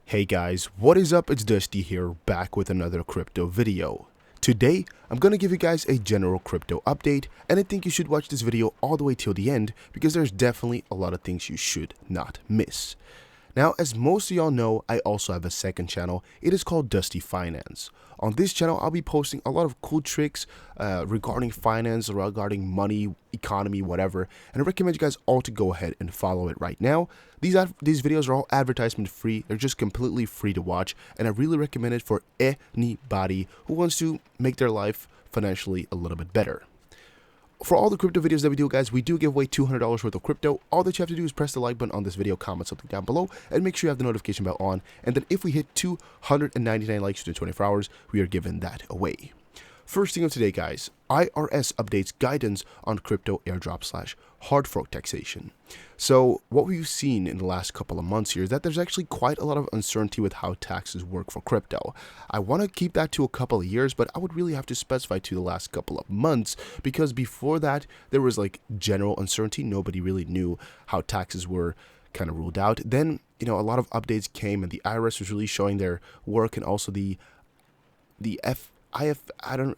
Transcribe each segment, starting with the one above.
Hey guys, what is up? It's Dusty here, back with another crypto video. Today, I'm gonna give you guys a general crypto update, and I think you should watch this video all the way till the end because there's definitely a lot of things you should not miss. Now, as most of y'all know, I also have a second channel. It is called Dusty Finance. On this channel, I'll be posting a lot of cool tricks regarding finance, regarding money, economy, whatever. And I recommend you guys all to go ahead and follow it right now. These videos are all advertisement free. They're just completely free to watch. And I really recommend it for anybody who wants to make their life financially a little bit better. For all the crypto videos that we do, guys, we do give away $200 worth of crypto. All that you have to do is press the like button on this video, comment something down below, and make sure you have the notification bell on. And then if we hit 299 likes within 24 hours, we are giving that away. First thing of today, guys, IRS updates guidance on crypto airdrop / hard fork taxation. So what we've seen in the last couple of months here is that there's actually quite a lot of uncertainty with how taxes work for crypto. I want to keep that to a couple of years, but I would really have to specify to the last couple of months because before that, there was like general uncertainty. Nobody really knew how taxes were kind of ruled out. Then, a lot of updates came and the IRS was really showing their work, and also the I don't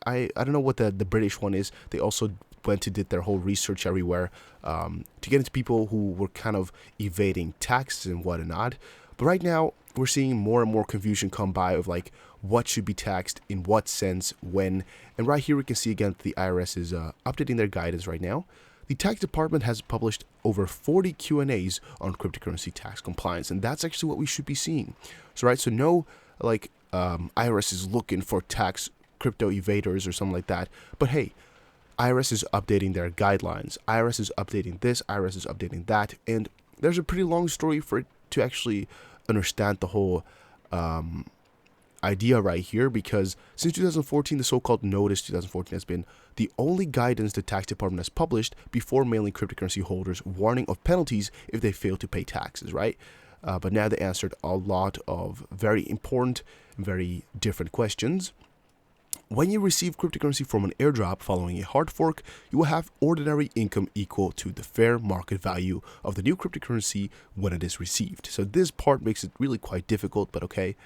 know what the British one is. They also did their whole research everywhere to get into people who were kind of evading taxes and whatnot. But right now, we're seeing more and more confusion come by of like what should be taxed, in what sense, when. And right here we can see again that the IRS is updating their guidance right now. The tax department has published over 40 Q&As on cryptocurrency tax compliance, and that's actually what we should be seeing. So no like IRS is looking for tax crypto evaders or something like that, but hey, IRS is updating their guidelines, IRS is updating this, IRS is updating that, and there's a pretty long story for it to actually understand the whole idea right here, because since 2014, the so-called Notice 2014 has been the only guidance the tax department has published before mailing cryptocurrency holders warning of penalties if they fail to pay taxes, right? But now they answered a lot of very important, very different questions. When you receive cryptocurrency from an airdrop following a hard fork, you will have ordinary income equal to the fair market value of the new cryptocurrency when it is received. So this part makes it really quite difficult, but okay.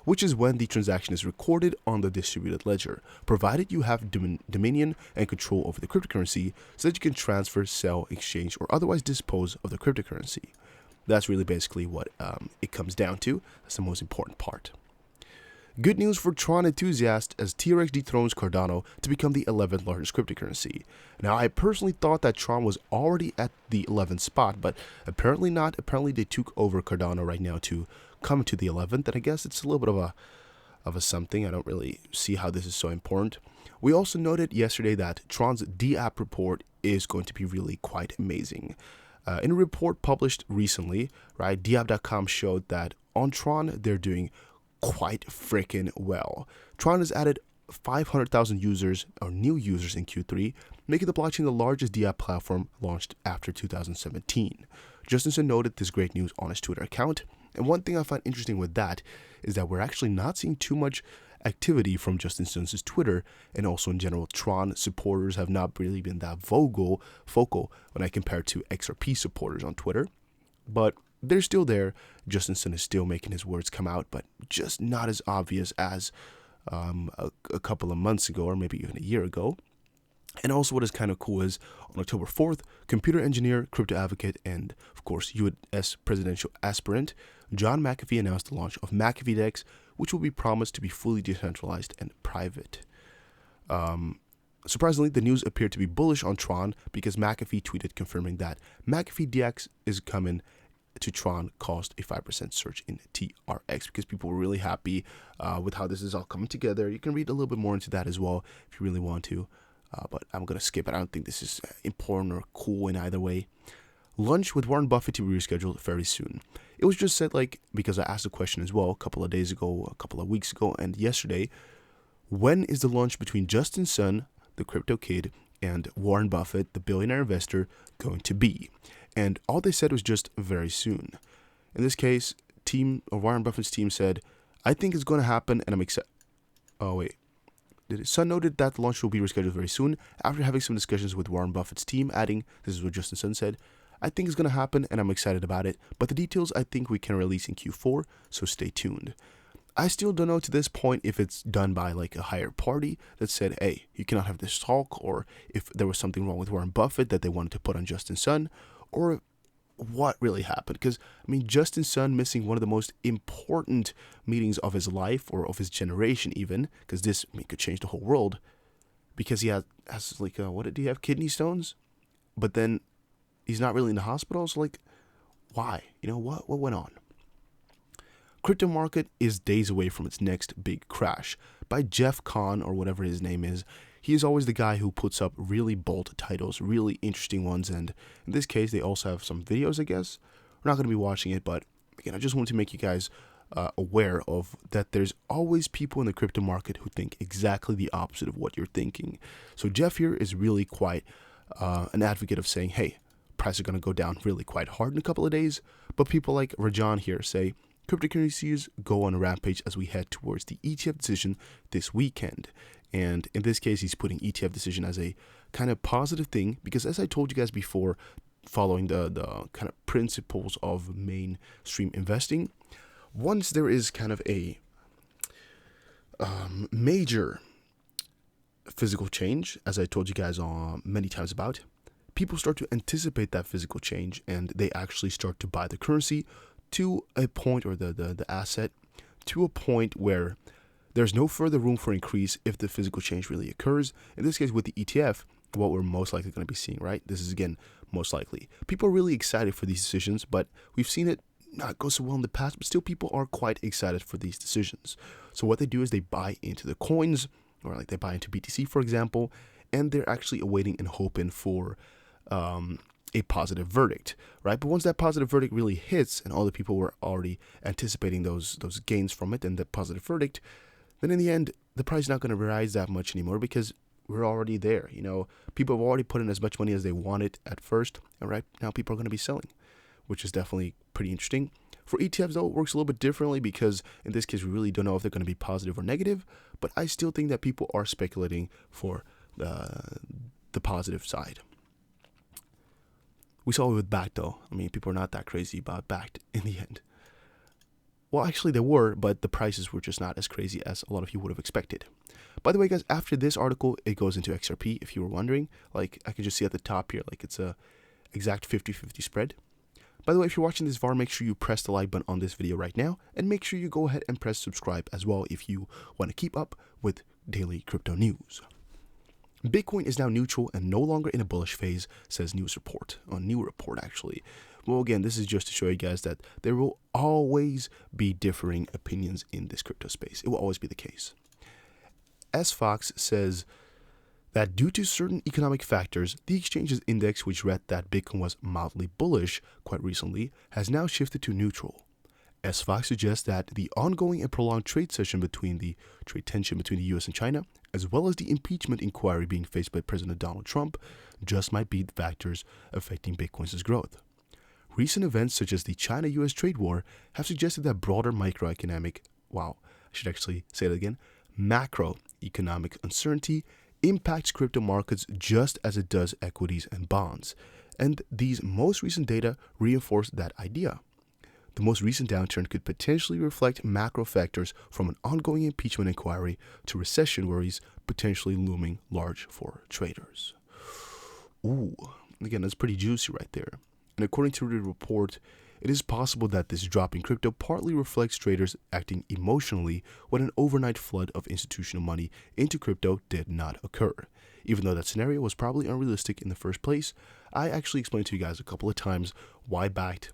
Which is when the transaction is recorded on the distributed ledger, provided you have dominion and control over the cryptocurrency so that you can transfer, sell, exchange, or otherwise dispose of the cryptocurrency. That's really basically what it comes down to. That's the most important part. Good news for Tron enthusiasts as TRX dethrones Cardano to become the 11th largest cryptocurrency. Now, I personally thought that Tron was already at the 11th spot, but apparently not. Apparently they took over Cardano right now to come to the 11th, and I guess it's a little bit of a something. I don't really see how this is so important. We also noted yesterday that Tron's D-App report is going to be really quite amazing. In a report published recently, right, dapp.com showed that on Tron, they're doing quite freaking well. Tron has added 500,000 users or new users in Q3, making the blockchain the largest DApp platform launched after 2017. Justin Sun noted this great news on his Twitter account, and one thing I find interesting with that is that we're actually not seeing too much activity from Justin Sun's Twitter, and also in general, Tron supporters have not really been that focal when I compare to XRP supporters on Twitter, but they're still there. Justin Sun is still making his words come out, but just not as obvious as a couple of months ago, or maybe even a year ago. And also what is kind of cool is on October 4th, computer engineer, crypto advocate, and of course US presidential aspirant John McAfee announced the launch of McAfee DEX, which will be promised to be fully decentralized and private. Surprisingly, the news appeared to be bullish on Tron because McAfee tweeted confirming that McAfee DEX is coming to Tron, caused a 5% surge in TRX because people were really happy with how this is all coming together. You can read a little bit more into that as well if you really want to, but I'm going to skip it. I don't think this is important or cool in either way. Lunch with Warren Buffett to be rescheduled very soon. It was just said, because I asked the question as well a couple of days ago, a couple of weeks ago, and yesterday, when is the lunch between Justin Sun, the crypto kid, and Warren Buffett, the billionaire investor, going to be? And all they said was just very soon. In this case, Warren Buffett's team said, I think it's going to happen, and I'm excited. Oh, wait. Sun noted that the launch will be rescheduled very soon after having some discussions with Warren Buffett's team, adding, this is what Justin Sun said, I think it's going to happen and I'm excited about it, but the details I think we can release in Q4, so stay tuned. I still don't know to this point if it's done by like a higher party that said, hey, you cannot have this talk, or if there was something wrong with Warren Buffett that they wanted to put on Justin Sun, or what really happened. Because, I mean, Justin Sun missing one of the most important meetings of his life, or of his generation even, because this, I mean, could change the whole world, because he has like, what did he have, kidney stones? But then he's not really in the hospital, so like, why? You know, what went on? Crypto market is days away from its next big crash. By Jeff Kahn, or whatever his name is, he is always the guy who puts up really bold titles, really interesting ones, and in this case, they also have some videos, I guess. We're not going to be watching it, but again, I just wanted to make you guys aware of that there's always people in the crypto market who think exactly the opposite of what you're thinking. So Jeff here is really quite an advocate of saying, hey, prices are going to go down really quite hard in a couple of days, but people like Rajan here say, cryptocurrencies go on a rampage as we head towards the ETF decision this weekend. And in this case, he's putting ETF decision as a kind of positive thing because, as I told you guys before, following the kind of principles of mainstream investing, once there is kind of a major physical change, as I told you guys many times about, people start to anticipate that physical change and they actually start to buy the currency to a point, or the asset to a point where there's no further room for increase if the physical change really occurs. In this case, with the ETF, what we're most likely going to be seeing, right? This is, again, most likely. People are really excited for these decisions, but we've seen it not go so well in the past, but still people are quite excited for these decisions. So what they do is they buy into the coins, or like they buy into BTC, for example, and they're actually awaiting and hoping for a positive verdict, right? But once that positive verdict really hits and all the people were already anticipating those gains from it and the positive verdict, then in the end, the price is not going to rise that much anymore because we're already there. You know, people have already put in as much money as they wanted at first, and right now people are going to be selling, which is definitely pretty interesting. For ETFs, though, it works a little bit differently because in this case, we really don't know if they're going to be positive or negative, but I still think that people are speculating for the positive side. We saw it with BACT, though. I mean, people are not that crazy about BACT in the end. Well, actually, they were, but the prices were just not as crazy as a lot of you would have expected. By the way, guys, after this article, it goes into XRP, if you were wondering. Like, I can just see at the top here, like, it's a exact 50-50 spread. By the way, if you're watching this VAR, make sure you press the like button on this video right now, and make sure you go ahead and press subscribe as well if you want to keep up with daily crypto news. Bitcoin is now neutral and no longer in a bullish phase, says New report actually. Well, again, this is just to show you guys that there will always be differing opinions in this crypto space. It will always be the case. S. Fox says that due to certain economic factors, the exchange's index, which read that Bitcoin was mildly bullish quite recently, has now shifted to neutral. S. Fox suggests that the ongoing and prolonged trade tension between the U.S. and China, as well as the impeachment inquiry being faced by President Donald Trump, just might be the factors affecting Bitcoin's growth. Recent events such as the China-U.S. trade war have suggested that broader macroeconomic uncertainty impacts crypto markets just as it does equities and bonds, and these most recent data reinforce that idea. The most recent downturn could potentially reflect macro factors from an ongoing impeachment inquiry to recession worries potentially looming large for traders. Ooh, again, that's pretty juicy right there. And according to the report, it is possible that this drop in crypto partly reflects traders acting emotionally when an overnight flood of institutional money into crypto did not occur. Even though that scenario was probably unrealistic in the first place, I actually explained to you guys a couple of times why BACT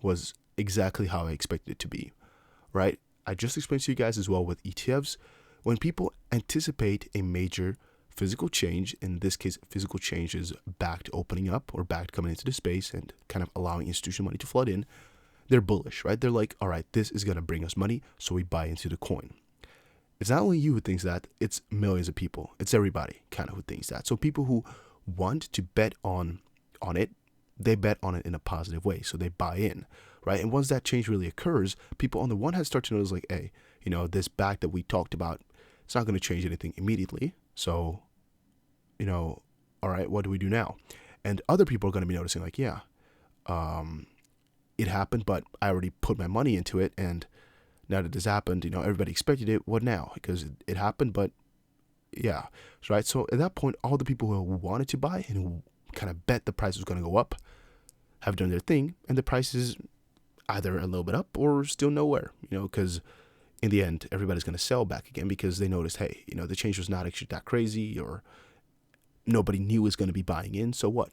was exactly how I expected it to be, right? I just explained to you guys as well with ETFs. When people anticipate a major physical change, in this case, physical change is BACT opening up or BACT coming into the space and kind of allowing institutional money to flood in, they're bullish, right? They're like, all right, this is going to bring us money, so we buy into the coin. It's not only you who thinks that, it's millions of people. It's everybody kind of who thinks that. So people who want to bet on it, they bet on it in a positive way, so they buy in, right? And once that change really occurs, people on the one hand start to notice like, hey, you know, this BACT that we talked about, it's not going to change anything immediately. So, you know, all right, what do we do now? And other people are going to be noticing like, yeah, it happened, but I already put my money into it, and now that this happened, everybody expected it. What now? Because it happened, but yeah, right. So at that point, all the people who wanted to buy and who kind of bet the price was going to go up have done their thing, and the price is either a little bit up or still nowhere. Because in the end, everybody's going to sell back again because they noticed, hey, the change was not actually that crazy, or nobody knew was going to be buying in. So what?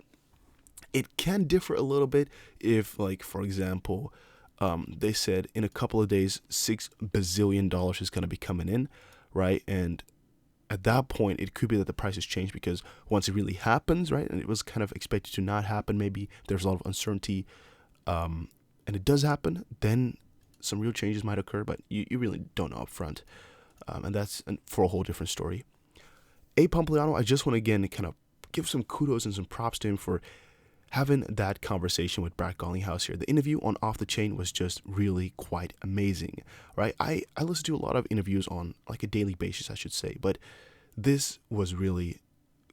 It can differ a little bit if, like, for example, they said in a couple of days, $6 bazillion is going to be coming in, right? And at that point, it could be that the prices change because once it really happens, right, and it was kind of expected to not happen, maybe there's a lot of uncertainty, and it does happen, then some real changes might occur, but you really don't know up front. And that's for a whole different story. A. Pompliano, I just want to again kind of give some kudos and some props to him for having that conversation with Brad Garlinghouse here. The interview on Off the Chain was just really quite amazing, right? I listen to a lot of interviews on like a daily basis, I should say, but this was really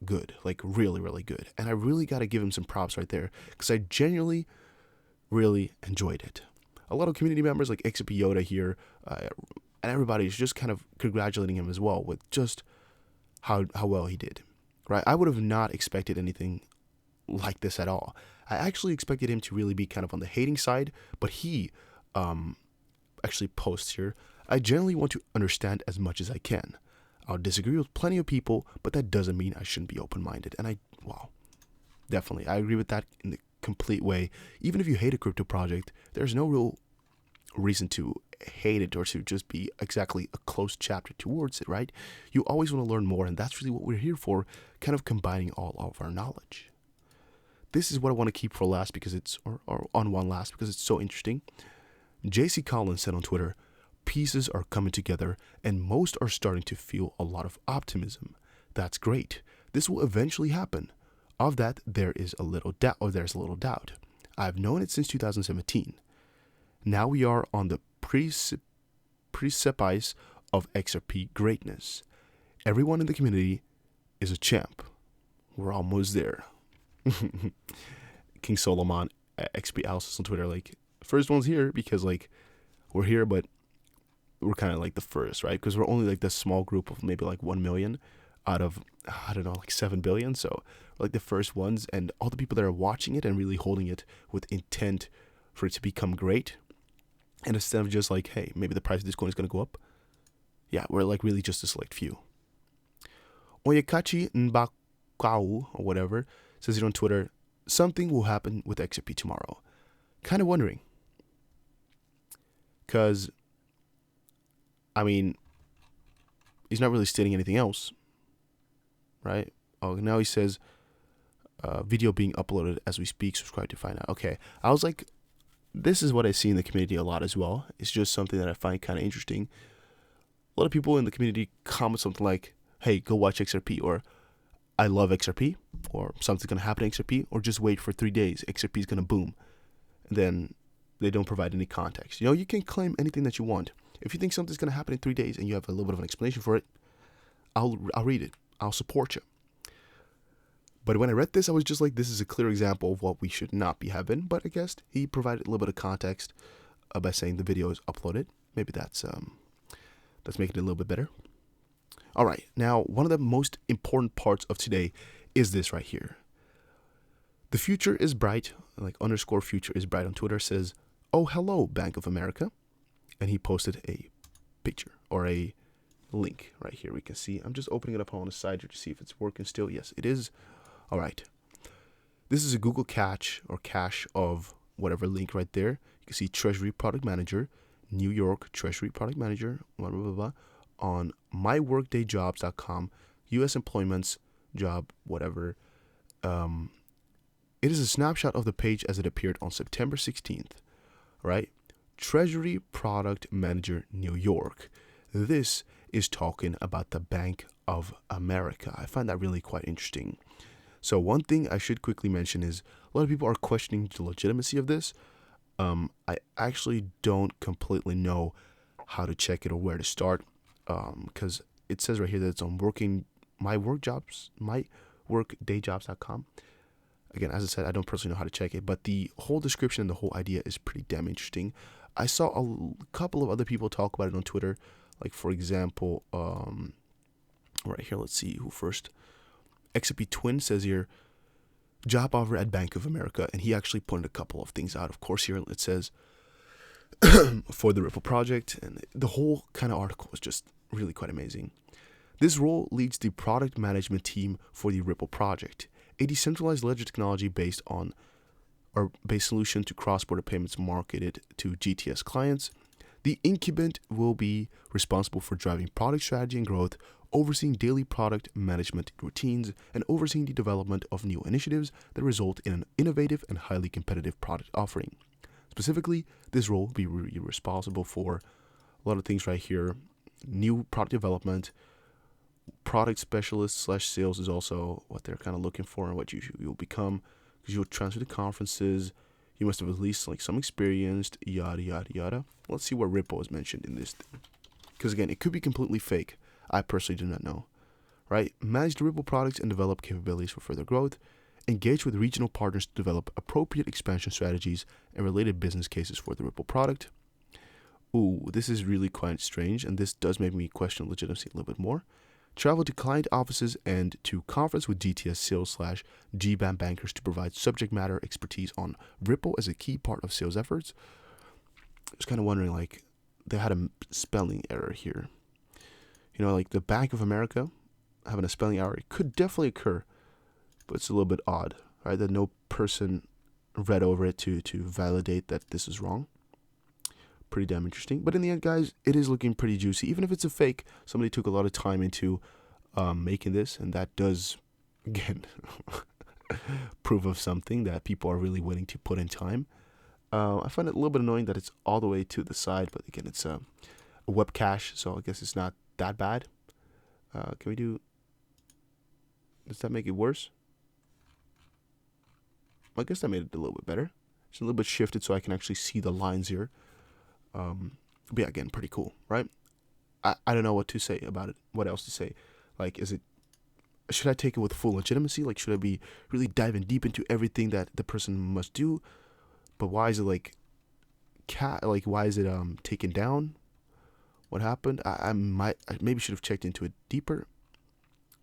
good, like really, really good. And I really got to give him some props right there because I genuinely really enjoyed it. A lot of community members like XRP Yoda here and everybody is just kind of congratulating him as well with just how well he did, right? I would have not expected anything like this at all. I actually expected him to really be kind of on the hating side, but he actually posts here, I generally want to understand as much as I can. I'll disagree with plenty of people, but that doesn't mean I shouldn't be open-minded. And definitely, I agree with that in the complete way. Even if you hate a crypto project, there's no real reason to hate it or to just be exactly a closed chapter towards it, right? You always want to learn more, and that's really what we're here for, kind of combining all of our knowledge. This is what I want to keep for last because it's, or on one last because it's so interesting. JC Collins said on Twitter, pieces are coming together and most are starting to feel a lot of optimism. That's great. This will eventually happen. Of that, there's a little doubt. I've known it since 2017. Now we are on the precipice of XRP greatness. Everyone in the community is a champ. We're almost there. King Solomon XP Alice on Twitter, like, first one's here because like we're here, but we're kind of like the first, right? Because we're only like this small group of maybe like 1 million out of, I don't know, like 7 billion. So we're like the first ones, and all the people that are watching it and really holding it with intent for it to become great. And instead of just like, hey, maybe the price of this coin is going to go up. Yeah, we're like really just a select few. Oyakachi Nbakau or whatever says it on Twitter, something will happen with XRP tomorrow. Kind of wondering. Because, I mean, he's not really stating anything else. Right? Oh, now he says, video being uploaded as we speak, subscribe to find out. Okay. I was like, this is what I see in the community a lot as well. It's just something that I find kind of interesting. A lot of people in the community comment something like, hey, go watch XRP, or I love XRP, or something's going to happen to XRP, or just wait for 3 days, XRP is going to boom. And then they don't provide any context. You can claim anything that you want. If you think something's going to happen in 3 days and you have a little bit of an explanation for it, I'll read it. I'll support you. But when I read this, I was just like, this is a clear example of what we should not be having. But I guess he provided a little bit of context by saying the video is uploaded. Maybe that's making it a little bit better. All right. Now, one of the most important parts of today is this right here. The future is bright, like _future is bright on Twitter says, oh, hello, Bank of America. And he posted a picture or a link right here. We can see, I'm just opening it up on the side here to see if it's working still. Yes, it is. All right. This is a Google cache of whatever link right there. You can see Treasury Product Manager, New York Treasury Product Manager, blah, blah, blah, blah, on myworkdayjobs.com, U.S. employments, job, whatever. It is a snapshot of the page as it appeared on September 16th, right? Treasury Product Manager, New York. This is talking about the Bank of America. I find that really quite interesting. So one thing I should quickly mention is a lot of people are questioning the legitimacy of this. I actually don't completely know how to check it or where to start, because it says right here that it's on myworkdayjobs.com. Again, as I said, I don't personally know how to check it, but the whole description and the whole idea is pretty damn interesting. I saw a couple of other people talk about it on Twitter. Like, for example, right here, let's see who first. XRP Twin says here, job offer at Bank of America. And he actually pointed a couple of things out. Of course, here it says for the Ripple project. And the whole kind of article is just really quite amazing. This role leads the product management team for the Ripple project, a decentralized ledger technology based solution to cross-border payments marketed to GTS clients. The incumbent will be responsible for driving product strategy and growth, overseeing daily product management routines, and overseeing the development of new initiatives that result in an innovative and highly competitive product offering. Specifically, this role will be responsible for a lot of things right here. New product development, product specialist / sales is also what they're kind of looking for and what you'll become, because you'll transfer to conferences. You must have at least like some experience, yada yada yada. Let's see what Ripple is mentioned in this thing, because again, it could be completely fake. I personally do not know. Right? Manage the Ripple products and develop capabilities for further growth. Engage with regional partners to develop appropriate expansion strategies and related business cases for the Ripple product. Ooh, this is really quite strange, and this does make me question legitimacy a little bit more. Travel to client offices and to conference with GTS sales / GBAM bankers to provide subject matter expertise on Ripple as a key part of sales efforts. I was kind of wondering, like, they had a spelling error here. You know, like the Bank of America having a spelling error, it could definitely occur, but it's a little bit odd, right? That no person read over it to validate that this is wrong. Pretty damn interesting. But in the end, guys, it is looking pretty juicy. Even if it's a fake, somebody took a lot of time into making this, and that does, again, prove of something that people are really willing to put in time. I find it a little bit annoying that it's all the way to the side, but again, it's a web cache, so I guess it's not that bad. Can we do... Does that make it worse? I guess that made it a little bit better. It's a little bit shifted so I can actually see the lines here. But yeah, again, pretty cool, right? I don't know what to say about it. What else to say? Like, should I take it with full legitimacy? Like, should I be really diving deep into everything that the person must do? But why is it why is it taken down? What happened? I maybe should have checked into it deeper.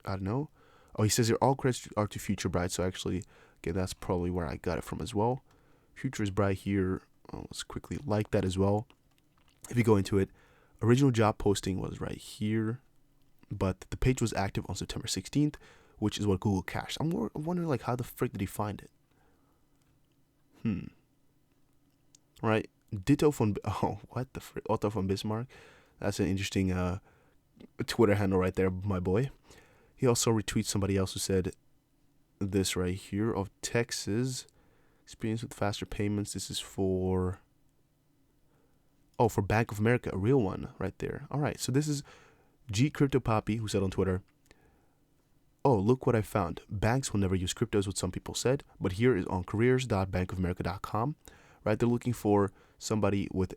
I don't know. Oh, he says here all credits are to Future Bright. So actually, again, that's probably where I got it from as well. Future is bright here. Let's quickly like that as well. If you go into it, original job posting was right here, but the page was active on September 16th, which is what Google cached. I'm wondering, like, how the frick did he find it? Right. Ditto von... Oh, what the frick? Otto von Bismarck. That's an interesting Twitter handle right there, my boy. He also retweets somebody else who said this right here of Texas. Experience with faster payments. This is for... Oh, for Bank of America, a real one right there. All right, so this is G Crypto Poppy, who said on Twitter, oh, look what I found. Banks will never use crypto, is what some people said, but here is on careers.bankofamerica.com, right? They're looking for somebody with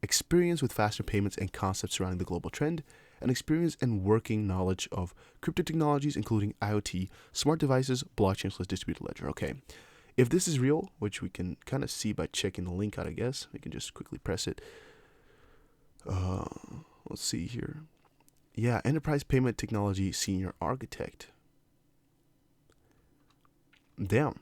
experience with faster payments and concepts surrounding the global trend, and experience and working knowledge of crypto technologies, including IoT, smart devices, blockchain / distributed ledger. Okay, if this is real, which we can kind of see by checking the link out, I guess. We can just quickly press it. Let's see here. Yeah, Enterprise Payment Technology Senior Architect. Damn.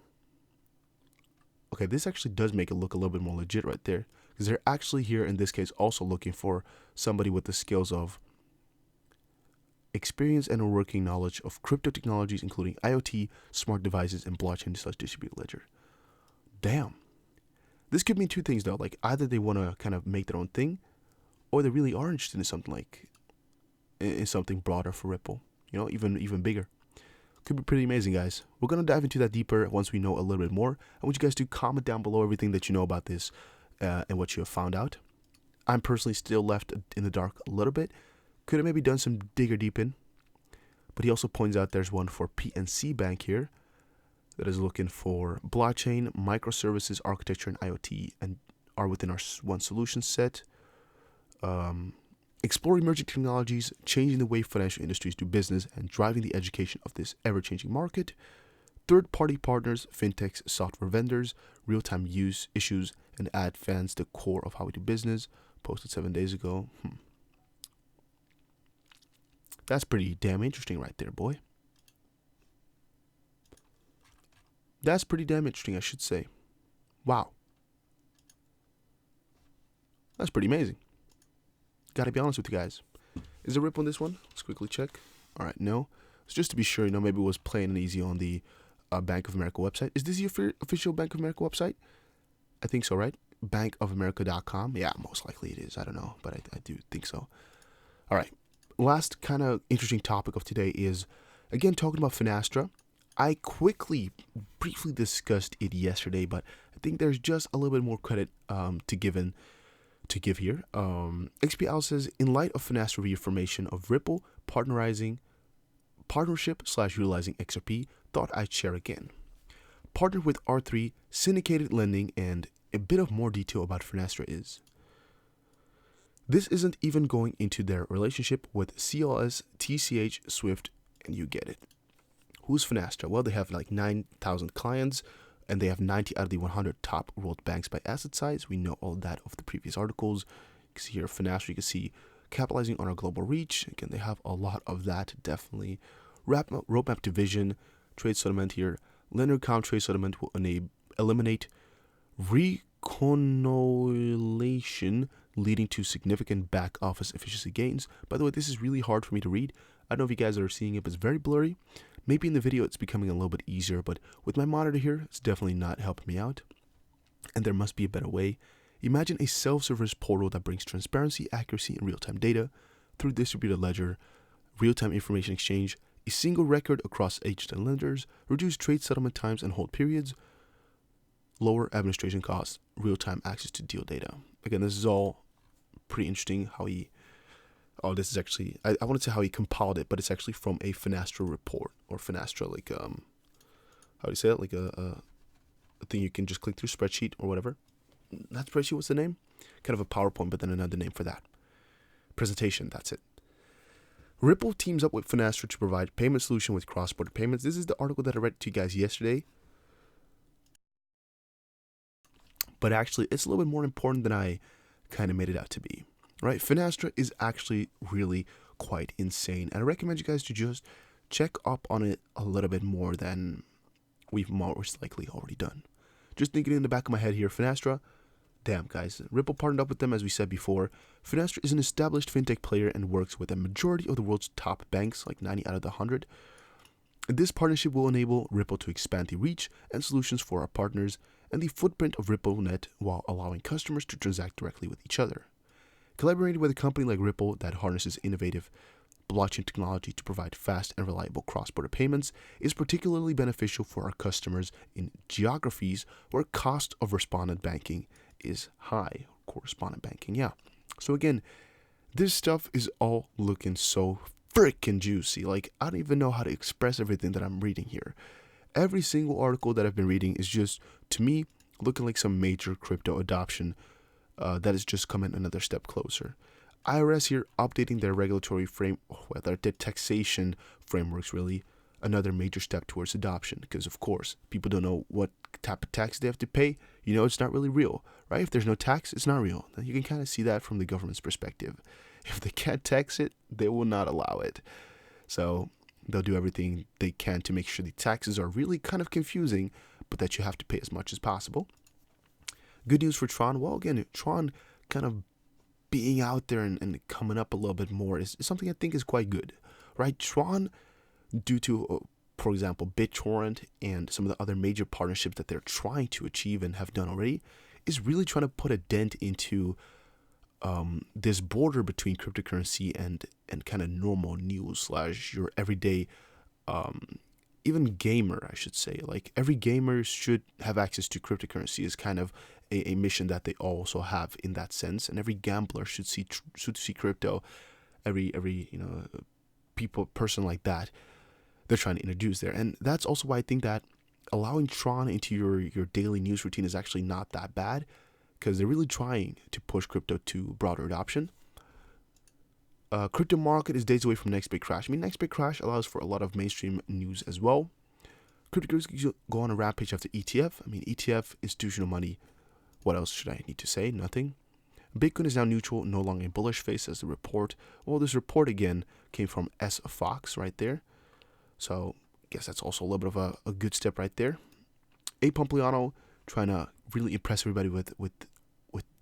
Okay, this actually does make it look a little bit more legit right there. Because they're actually here, in this case, also looking for somebody with the skills of experience and a working knowledge of crypto technologies, including IoT, smart devices, and blockchain / distributed ledger. Damn. This could mean two things, though. Like, either they want to kind of make their own thing, or they really are interested in something like, in something broader for Ripple. You know, even bigger. Could be pretty amazing, guys. We're going to dive into that deeper once we know a little bit more. I want you guys to comment down below everything that you know about this and what you have found out. I'm personally still left in the dark a little bit. Could have maybe done some digger deep in. But he also points out there's one for PNC Bank here that is looking for blockchain, microservices, architecture, and IoT, and are within our one solution set. Explore emerging technologies, changing the way financial industries do business, and driving the education of this ever-changing market. third-party partners, fintechs, software vendors, real-time use issues, and ad fans, the core of how we do business. Posted 7 days ago. That's pretty damn interesting right there, boy. That's pretty damn interesting, I should say. Wow. That's pretty amazing. Gotta be honest with you guys. Is there a rip on this one? Let's quickly check. All right, no. It's just to be sure, maybe it was plain and easy on the Bank of America website. Is this your official Bank of America website? I think so, right? bankofamerica.com. Yeah, most likely it is. I don't know, but I do think so. All right. Last kind of interesting topic of today is, again, talking about Fennestra. I briefly discussed it yesterday, but I think there's just a little bit more credit to give here. XPL says, in light of Fennestra reaffirmation of Ripple partnership / utilizing XRP, thought I'd share again. Partnered with R3, syndicated lending, and a bit of more detail about Fennestra is. This isn't even going into their relationship with CLS, TCH, Swift, and you get it. Who's Fennestra? Well, they have like 9,000 clients, and they have 90 out of the 100 top world banks by asset size. We know all that of the previous articles. You can see here Fennestra, you can see capitalizing on our global reach. Again, they have a lot of that, definitely. Roadmap to vision, trade settlement here. Lender account trade settlement will eliminate reconciliation, leading to significant back office efficiency gains. By the way, this is really hard for me to read. I don't know if you guys are seeing it, but it's very blurry. Maybe in the video it's becoming a little bit easier, but with my monitor here, it's definitely not helping me out. And there must be a better way. Imagine a self-service portal that brings transparency, accuracy, and real-time data through distributed ledger, real-time information exchange, a single record across agents and lenders, reduce trade settlement times and hold periods, lower administration costs, real-time access to deal data. Again, this is all pretty interesting how he... Oh, this is actually... I want to say how he compiled it, but it's actually from a Fennestra report, or Fennestra, like, how do you say it? Like a thing you can just click through, spreadsheet or whatever. That spreadsheet, what's the name? Kind of a PowerPoint, but then another name for that. Presentation, that's it. Ripple teams up with Fennestra to provide payment solution with cross-border payments. This is the article that I read to you guys yesterday. But actually, it's a little bit more important than I kind of made it out to be. Right? Fennestra is actually really quite insane. And I recommend you guys to just check up on it a little bit more than we've most likely already done. Just thinking in the back of my head here, Fennestra, damn guys, Ripple partnered up with them as we said before. Fennestra is an established fintech player and works with a majority of the world's top banks, like 90 out of the 100. This partnership will enable Ripple to expand the reach and solutions for our partners and the footprint of RippleNet while allowing customers to transact directly with each other. Collaborating with a company like Ripple that harnesses innovative blockchain technology to provide fast and reliable cross-border payments is particularly beneficial for our customers in geographies where cost of correspondent banking is high. Correspondent banking, yeah. So again, this stuff is all looking so freaking juicy. Like, I don't even know how to express everything that I'm reading here. Every single article that I've been reading is just, to me, looking like some major crypto adoption that is just coming another step closer. IRS here updating their regulatory their taxation frameworks, really another major step towards adoption, because of course people don't know what type of tax they have to pay. It's not really real, right? If there's no tax, it's not real. You can kind of see that from the government's perspective. If they can't tax it, they will not allow it. So they'll do everything they can to make sure the taxes are really kind of confusing, but that you have to pay as much as possible. Good news for Tron. Well, again, Tron kind of being out there and coming up a little bit more is something I think is quite good, right? Tron, due to, for example, BitTorrent and some of the other major partnerships that they're trying to achieve and have done already, is really trying to put a dent into this border between cryptocurrency and kind of normal news / your everyday, even gamer, I should say. Like, every gamer should have access to cryptocurrency is kind of a mission that they also have in that sense, and every gambler should see crypto. Every person like that, they're trying to introduce there, and that's also why I think that allowing Tron into your daily news routine is actually not that bad, because they're really trying to push crypto to broader adoption. Crypto market is days away from next big crash. Next big crash allows for a lot of mainstream news as well. cryptocurrencies go on a rampage after ETF. I mean, ETF, institutional money. What else should I need to say? Nothing. Bitcoin is now neutral, no longer in bullish phase, as the report. Well, this report again came from S. Fox right there. So I guess that's also a little bit of a good step right there. A. Pompliano trying to really impress everybody with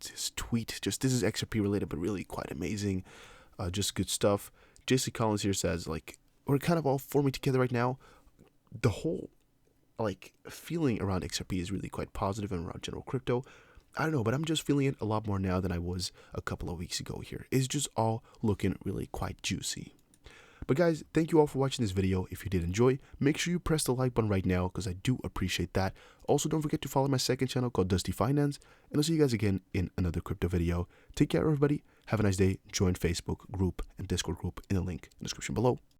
his tweet. Just this is XRP related, but really quite amazing. Just good stuff. JC Collins here says, like, we're kind of all forming together right now. The whole like feeling around XRP is really quite positive and around general crypto. I don't know, but I'm just feeling it a lot more now than I was a couple of weeks ago here. It's just all looking really quite juicy. But guys, thank you all for watching this video. If you did enjoy, make sure you press the like button right now because I do appreciate that. Also, don't forget to follow my second channel called Dusty Finance, and I'll see you guys again in another crypto video. Take care, everybody. Have a nice day. Join Facebook group and Discord group in the link in the description below.